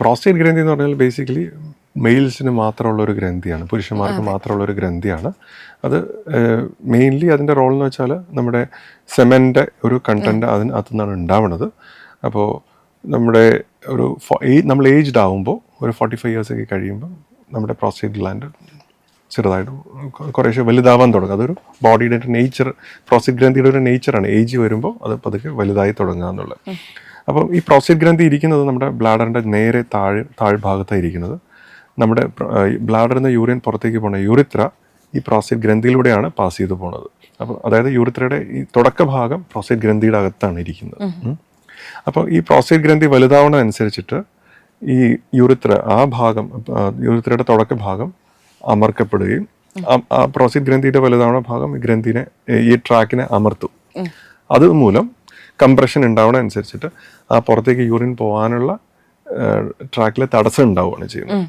Prostate ഗ്രന്ഥി എന്ന് പറഞ്ഞാൽ ബേസിക്കലി മെയിൽസിന് മാത്രമുള്ള ഒരു ഗ്രന്ഥിയാണ്, പുരുഷന്മാർക്ക് മാത്രമുള്ള ഒരു ഗ്രന്ഥിയാണ്. അത് മെയിൻലി അതിൻ്റെ റോൾ എന്ന് വെച്ചാൽ നമ്മുടെ സെമൻ്റെ ഒരു കണ്ടൻറ്റ് അതിനകത്തു നിന്നാണ് ഉണ്ടാവുന്നത്. അപ്പോൾ നമ്മുടെ നമ്മൾ ഏജ്ഡ് ആകുമ്പോൾ ഒരു 45 years ഒക്കെ കഴിയുമ്പോൾ നമ്മുടെ പ്രോസ്റ്റേറ്റ് ഗ്ലാൻഡ് ചെറുതായിട്ട് കുറേശ്ശെ വലുതാവാൻ തുടങ്ങും. അതൊരു ബോഡിയുടെ ഒരു നേച്ചർ, പ്രോസ്റ്റേറ്റ് ഗ്രന്ഥിയുടെ ഒരു നേച്ചറാണ്. ഏജ് വരുമ്പോൾ അത് പതുക്കെ വലുതായി തുടങ്ങുക എന്നുള്ളത്. അപ്പം ഈ പ്രോസ്റ്റേറ്റ് ഗ്രന്ഥി ഇരിക്കുന്നത് നമ്മുടെ ബ്ലാഡറിൻ്റെ നേരെ താഴ്ഭാഗത്താണ് ഇരിക്കുന്നത്. നമ്മുടെ ബ്ലാഡറിൽ നിന്ന് യൂറിൻ പുറത്തേക്ക് പോകുന്ന യൂറിത്ര ഈ പ്രോസ്റ്റേറ്റ് ഗ്രന്ഥിയിലൂടെയാണ് പാസ് ചെയ്ത് പോകുന്നത്. അപ്പോൾ അതായത് യൂറിത്രയുടെ ഈ തുടക്ക ഭാഗം പ്രോസ്റ്റേറ്റ് ഗ്രന്ഥിയുടെ അകത്താണ് ഇരിക്കുന്നത്. അപ്പോൾ ഈ പ്രോസ്റ്റേറ്റ് ഗ്രന്ഥി വലുതാവുന്നതനുസരിച്ചിട്ട് ഈ യൂറിത്ര യൂറിത്രയുടെ തുടക്ക ഭാഗം അമർക്കപ്പെടുകയും ആ പ്രോസ്റ്റേറ്റ് ഗ്രന്ഥിയുടെ വലുതാവുന്ന ഭാഗം ഈ ട്രാക്കിനെ അമർത്തും. അതുമൂലം കംപ്രഷൻ ഉണ്ടാവുന്നതനുസരിച്ചിട്ട് ആ പുറത്തേക്ക് യൂറിൻ പോകാനുള്ള ട്രാക്കിലെ തടസ്സം ഉണ്ടാവുകയാണ് ചെയ്യുന്നത്.